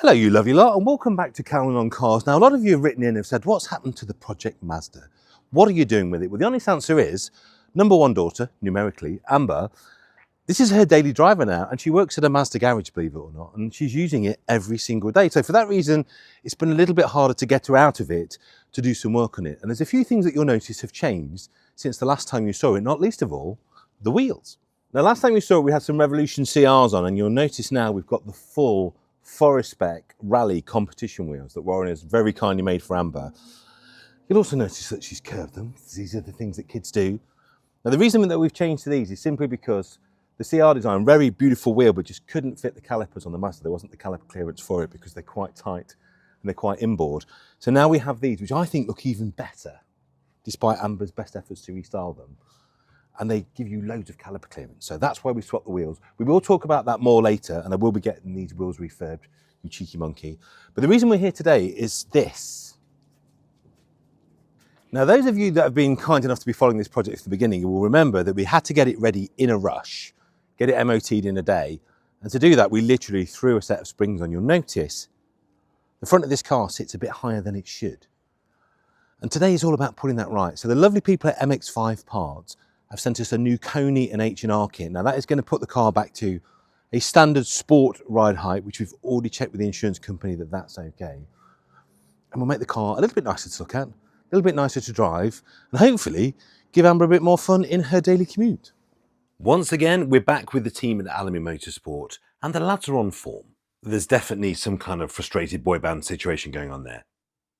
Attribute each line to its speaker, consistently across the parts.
Speaker 1: Hello you lovely lot, and welcome back to Carolyn on Cars. Now a lot of you have written in and have said, what's happened to the Project Mazda? What are you doing with it? Well, the honest answer is, number one daughter, numerically, Amber, this is her daily driver now, and she works at a Mazda garage, believe it or not, and she's using it every single day. So for that reason, it's been a little bit harder to get her out of it to do some work on it. And there's a few things that you'll notice have changed since the last time you saw it, not least of all, the wheels. Now last time you saw it, we had some Revolution CRs on, and you'll notice now we've got the full Forest Spec Rally competition wheels that Warren has very kindly made for Amber. You'll also notice that she's curved them. These are the things that kids do. Now the reason that we've changed to these is simply because the CR design, very beautiful wheel, but just couldn't fit the calipers on the Mazda. There wasn't the caliper clearance for it because they're quite tight and they're quite inboard. So now we have these, which I think look even better, despite Amber's best efforts to restyle them. And they give you loads of caliper clearance. So that's why we swapped the wheels. We will talk about that more later, and I will be getting these wheels refurbed, you cheeky monkey. But the reason we're here today is this. Now, those of you that have been kind enough to be following this project from the beginning, you will remember that we had to get it ready in a rush, get it MOT'd in a day. And to do that, we literally threw a set of springs on. You'll notice the front of this car sits a bit higher than it should. And today is all about putting that right. So the lovely people at MX5 Parts have sent us a new Coney and H&R kit. Now that is going to put the car back to a standard sport ride height, which we've already checked with the insurance company that that's okay. And we'll make the car a little bit nicer to look at, a little bit nicer to drive, and hopefully give Amber a bit more fun in her daily commute. Once again, we're back with the team at Allumy Motorsport, and the lads are on form. There's definitely some kind of frustrated boy band situation going on there.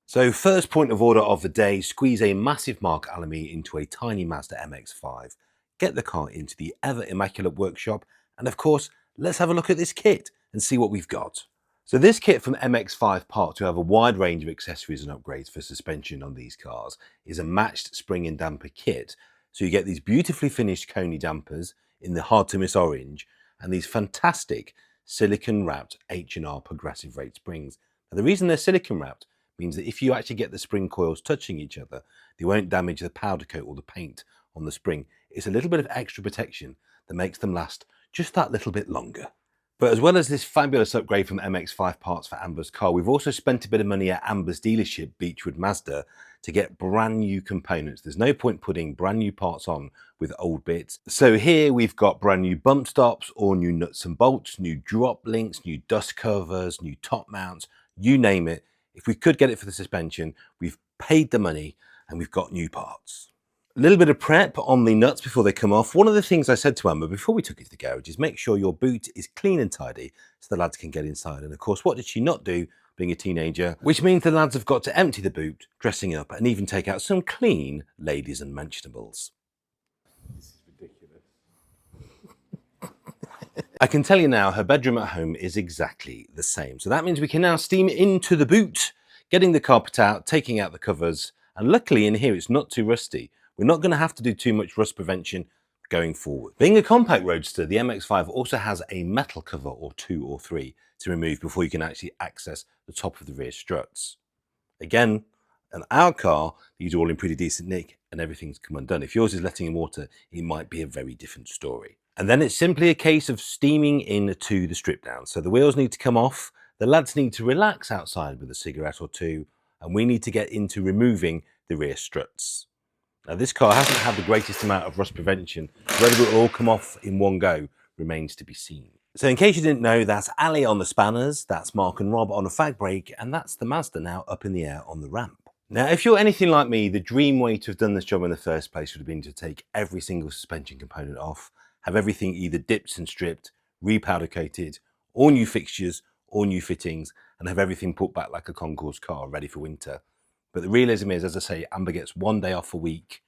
Speaker 1: So first point of order of the day, squeeze a massive Mark Allumy into a tiny Mazda MX5, get the car into the ever immaculate workshop, and of course, let's have a look at this kit and see what we've got. So this kit from MX5 Parts, who have a wide range of accessories and upgrades for suspension on these cars, is a matched spring and damper kit. So you get these beautifully finished Coney dampers in the hard to miss orange, and these fantastic silicone wrapped H&R progressive rate springs. Now the reason they're silicone wrapped means that if you actually get the spring coils touching each other, they won't damage the powder coat or the paint on the spring. It's a little bit of extra protection that makes them last just that little bit longer. But as well as this fabulous upgrade from MX5 Parts for Amber's car, we've also spent a bit of money at Amber's dealership, Beechwood Mazda, to get brand new components. There's no point putting brand new parts on with old bits. So here we've got brand new bump stops, all new nuts and bolts, new drop links, new dust covers, new top mounts, you name it. If we could get it for the suspension, we've paid the money and we've got new parts. A little bit of prep on the nuts before they come off. One of the things I said to Amber before we took it to the garage is make sure your boot is clean and tidy so the lads can get inside. And of course, what did she not do being a teenager? Which means the lads have got to empty the boot, dressing up, and even take out some clean ladies and mentionables. This is ridiculous. I can tell you now, her bedroom at home is exactly the same. So that means we can now steam into the boot, getting the carpet out, taking out the covers. And luckily in here, it's not too rusty. We're not going to have to do too much rust prevention going forward. Being a compact roadster, the MX5 also has a metal cover or two or three to remove before you can actually access the top of the rear struts. Again, in our car, these are all in pretty decent nick and everything's come undone. If yours is letting in water, it might be a very different story. And then it's simply a case of steaming into the strip down. So the wheels need to come off, the lads need to relax outside with a cigarette or two, and we need to get into removing the rear struts. Now this car hasn't had the greatest amount of rust prevention. Whether it will all come off in one go remains to be seen. So in case you didn't know, that's Ali on the spanners, that's Mark and Rob on a fag brake, and that's the Mazda now up in the air on the ramp. Now, if you're anything like me, the dream way to have done this job in the first place would have been to take every single suspension component off, have everything either dipped and stripped, repowder coated, all new fixtures, all new fittings, and have everything put back like a concours car ready for winter. But the realism is, as I say, Amber gets one day off a week,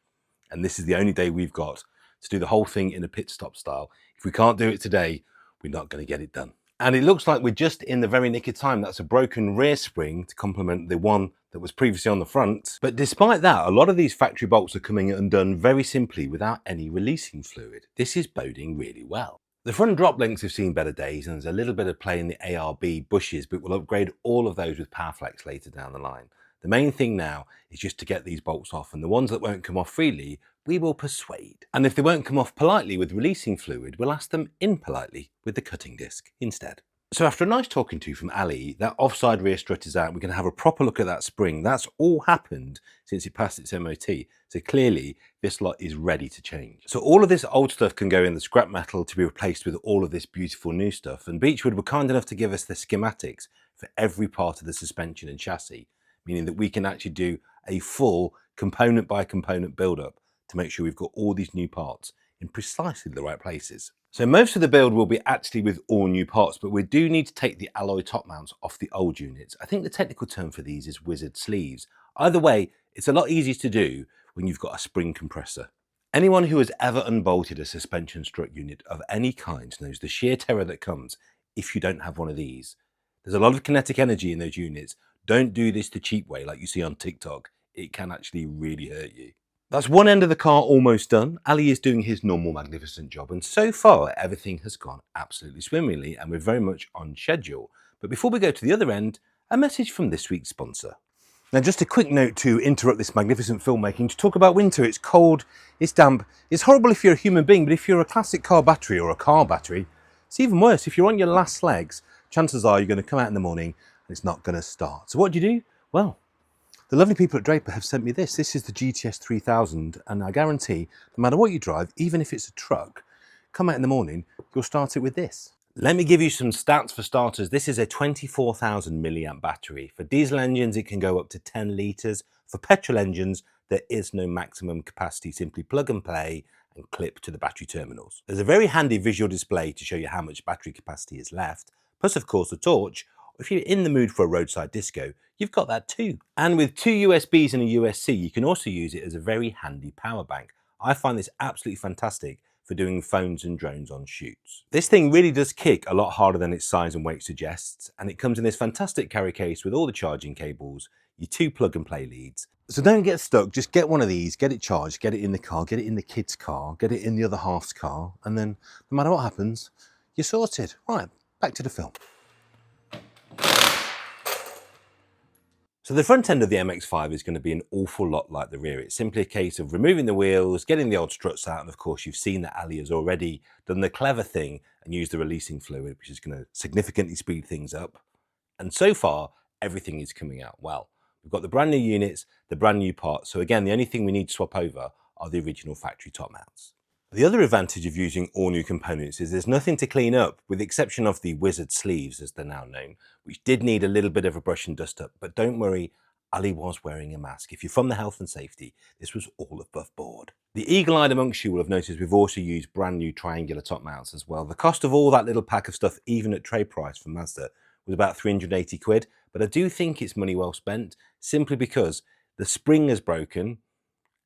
Speaker 1: and this is the only day we've got to do the whole thing in a pit stop style. If we can't do it today, we're not going to get it done. And it looks like we're just in the very nick of time. That's a broken rear spring to complement the one that was previously on the front. But despite that, a lot of these factory bolts are coming undone very simply without any releasing fluid. This is boding really well. The front drop links have seen better days, and there's a little bit of play in the ARB bushes, but we'll upgrade all of those with Powerflex later down the line. The main thing now is just to get these bolts off, and the ones that won't come off freely, we will persuade. And if they won't come off politely with releasing fluid, we'll ask them impolitely with the cutting disc instead. So after a nice talking to from Ali, that offside rear strut is out. We're going to have a proper look at that spring. That's all happened since it passed its MOT. So clearly this lot is ready to change. So all of this old stuff can go in the scrap metal to be replaced with all of this beautiful new stuff. And Beechwood were kind enough to give us the schematics for every part of the suspension and chassis, meaning that we can actually do a full component by component build up to make sure we've got all these new parts in precisely the right places. So most of the build will be actually with all new parts, but we do need to take the alloy top mounts off the old units. I think the technical term for these is wizard sleeves. Either way, it's a lot easier to do when you've got a spring compressor. Anyone who has ever unbolted a suspension strut unit of any kind knows the sheer terror that comes if you don't have one of these. There's a lot of kinetic energy in those units. Don't do this the cheap way like you see on TikTok. It can actually really hurt you. That's one end of the car almost done. Ali is doing his normal magnificent job, and so far everything has gone absolutely swimmingly and we're very much on schedule. But before we go to the other end, a message from this week's sponsor. Now just a quick note to interrupt this magnificent filmmaking to talk about winter. It's cold, it's damp, it's horrible if you're a human being, but if you're a classic car battery or a car battery, it's even worse. If you're on your last legs, chances are you're going to come out in the morning and it's not going to start. So what do? Well, the lovely people at Draper have sent me this. This is the GTS 3000, and I guarantee, no matter what you drive, even if it's a truck, come out in the morning, you'll start it with this. Let me give you some stats for starters. This is a 24,000 milliamp battery. For diesel engines, it can go up to 10 litres. For petrol engines, there is no maximum capacity. Simply plug and play and clip to the battery terminals. There's a very handy visual display to show you how much battery capacity is left, plus of course a torch. If you're in the mood for a roadside disco, you've got that too. And with two USBs and a USB-C, you can also use it as a very handy power bank. I find this absolutely fantastic for doing phones and drones on shoots. This thing really does kick a lot harder than its size and weight suggests, and it comes in this fantastic carry case with all the charging cables, your two plug and play leads. So don't get stuck, just get one of these, get it charged, get it in the car, get it in the kid's car, get it in the other half's car, and then no matter what happens, you're sorted. Right, back to the film. So the front end of the MX5 is going to be an awful lot like the rear. It's simply a case of removing the wheels, getting the old struts out, and of course you've seen that Ali has already done the clever thing and used the releasing fluid, which is going to significantly speed things up. And so far, everything is coming out well. We've got the brand new units, the brand new parts. So again, the only thing we need to swap over are the original factory top mounts. The other advantage of using all new components is there's nothing to clean up, with the exception of the wizard sleeves, as they're now known, which did need a little bit of a brush and dust up. But don't worry, Ali was wearing a mask. If you're from the health and safety, this was all above board. The eagle-eyed amongst you will have noticed we've also used brand new triangular top mounts as well. The cost of all that little pack of stuff, even at trade price from Mazda, was about 380 quid. But I do think it's money well spent, simply because the spring is broken.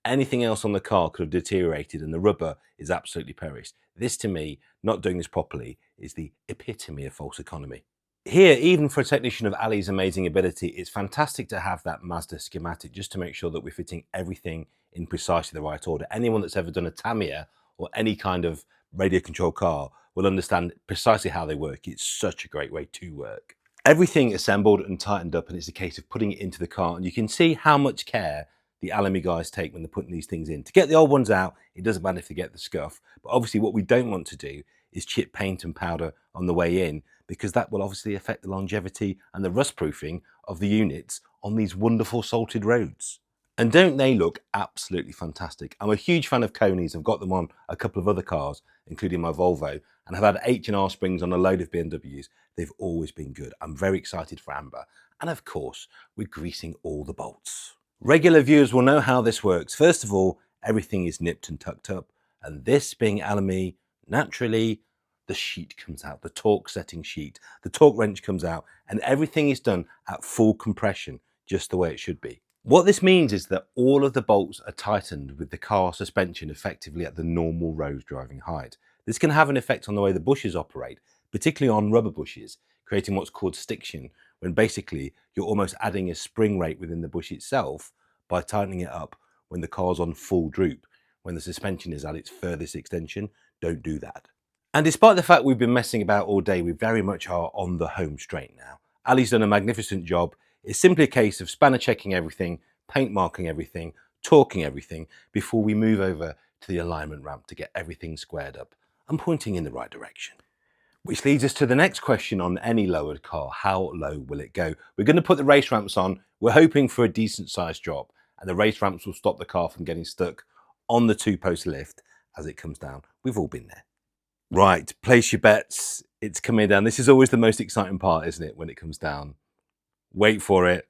Speaker 1: Anything else on the car could have deteriorated and the rubber is absolutely perished. This, to me, not doing this properly, is the epitome of false economy. Here, even for a technician of Ali's amazing ability, it's fantastic to have that Mazda schematic just to make sure that we're fitting everything in precisely the right order. Anyone that's ever done a Tamiya or any kind of radio control car will understand precisely how they work. It's such a great way to work. Everything assembled and tightened up, and it's a case of putting it into the car, and you can see how much care the Allumy guys take when they're putting these things in. To get the old ones out, it doesn't matter if they get the scuff, but obviously what we don't want to do is chip paint and powder on the way in, because that will obviously affect the longevity and the rust proofing of the units on these wonderful salted roads. And don't they look absolutely fantastic? I'm a huge fan of conies. I've got them on a couple of other cars, including my Volvo, and I've had H&R springs on a load of BMWs. They've always been good. I'm very excited for Amber. And of course, we're greasing all the bolts. Regular viewers will know how this works. First of all, everything is nipped and tucked up, and this being Allumy, naturally, the sheet comes out, the torque setting sheet, the torque wrench comes out, and everything is done at full compression, just the way it should be. What this means is that all of the bolts are tightened with the car suspension effectively at the normal road driving height. This can have an effect on the way the bushes operate, particularly on rubber bushes, creating what's called stiction, when basically you're almost adding a spring rate within the bush itself by tightening it up when the car's on full droop. When the suspension is at its furthest extension, don't do that. And despite the fact we've been messing about all day, we very much are on the home straight now. Ali's done a magnificent job. It's simply a case of spanner checking everything, paint marking everything, torquing everything before we move over to the alignment ramp to get everything squared up and pointing in the right direction. Which leads us to the next question on any lowered car. How low will it go? We're going to put the race ramps on. We're hoping for a decent sized drop, and the race ramps will stop the car from getting stuck on the 2-post lift as it comes down. We've all been there. Right, place your bets. It's coming down. This is always the most exciting part, isn't it, when it comes down? Wait for it.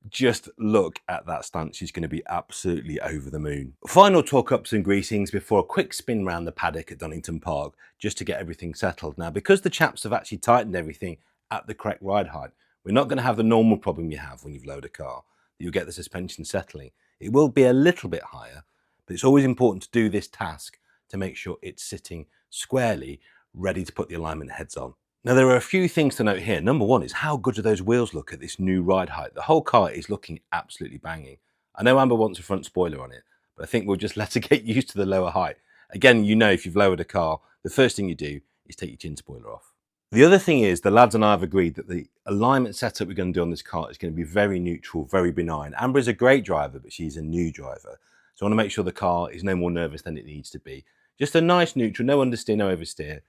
Speaker 1: Just look at that stance. She's going to be absolutely over the moon. Final torque ups and greasings before a quick spin round the paddock at Donington Park, just to get everything settled. Now, because the chaps have actually tightened everything at the correct ride height, we're not going to have the normal problem you have when you've lowered a car. You'll get the suspension settling. It will be a little bit higher, but it's always important to do this task to make sure it's sitting squarely, ready to put the alignment heads on. Now, there are a few things to note here. Number one is how good do those wheels look at this new ride height? The whole car is looking absolutely banging. I know Amber wants a front spoiler on it, but I think we'll just let her get used to the lower height. Again, you know, if you've lowered a car, the first thing you do is take your chin spoiler off. The other thing is the lads and I have agreed that the alignment setup we're going to do on this car is going to be very neutral, very benign. Amber is a great driver, but she's a new driver. So I want to make sure the car is no more nervous than it needs to be. Just a nice neutral, no understeer, no oversteer.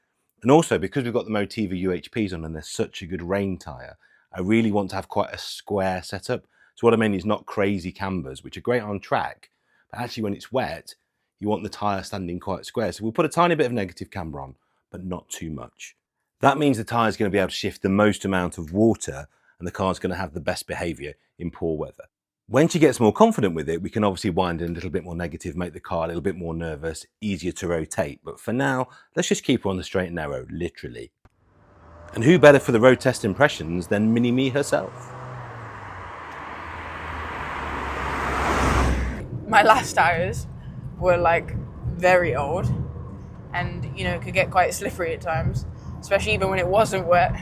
Speaker 1: And also, because we've got the Motiva UHPs on and they're such a good rain tyre, I really want to have quite a square setup. So what I mean is not crazy cambers, which are great on track, but actually when it's wet, you want the tyre standing quite square. So we'll put a tiny bit of negative camber on, but not too much. That means the tyre is going to be able to shift the most amount of water and the car's going to have the best behaviour in poor weather. When she gets more confident with it, we can obviously wind in a little bit more negative, make the car a little bit more nervous, easier to rotate. But for now, let's just keep her on the straight and narrow, literally. And who better for the road test impressions than Mini-Me herself?
Speaker 2: My last tyres were like very old and, you know, it could get quite slippery at times, especially even when it wasn't wet.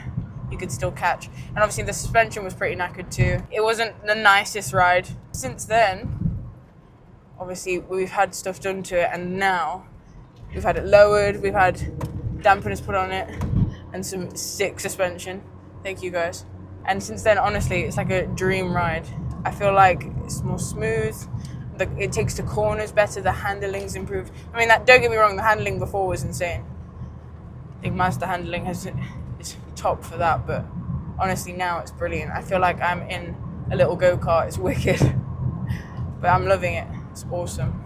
Speaker 2: You could still catch. And obviously the suspension was pretty knackered too. It wasn't the nicest ride. Since then, obviously we've had stuff done to it, and now we've had it lowered, we've had dampeners put on it, and some sick suspension. Thank you guys. And since then, honestly, it's like a dream ride. I feel like it's more smooth. It takes the corners better, the handling's improved. I mean, don't get me wrong, the handling before was insane. I think Mazda handling is top for that, but honestly now it's brilliant. I feel like I'm in a little go-kart. It's wicked. But I'm loving it. It's awesome.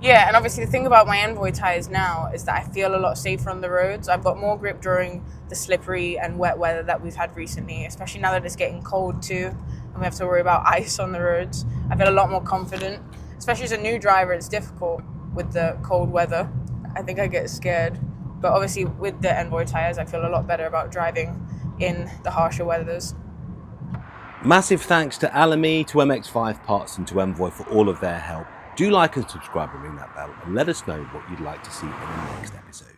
Speaker 2: Yeah, and obviously the thing about my Envoy tyres now is that I feel a lot safer on the roads. I've got more grip during the slippery and wet weather that we've had recently, especially now that it's getting cold too and we have to worry about ice on the roads. I feel a lot more confident. Especially as a new driver, it's difficult with the cold weather. I think I get scared. But obviously with the Envoy tyres, I feel a lot better about driving in the harsher weathers.
Speaker 1: Massive thanks to Allumy, to MX5 Parts and to Envoy for all of their help. Do like and subscribe and ring that bell and let us know what you'd like to see in the next episode.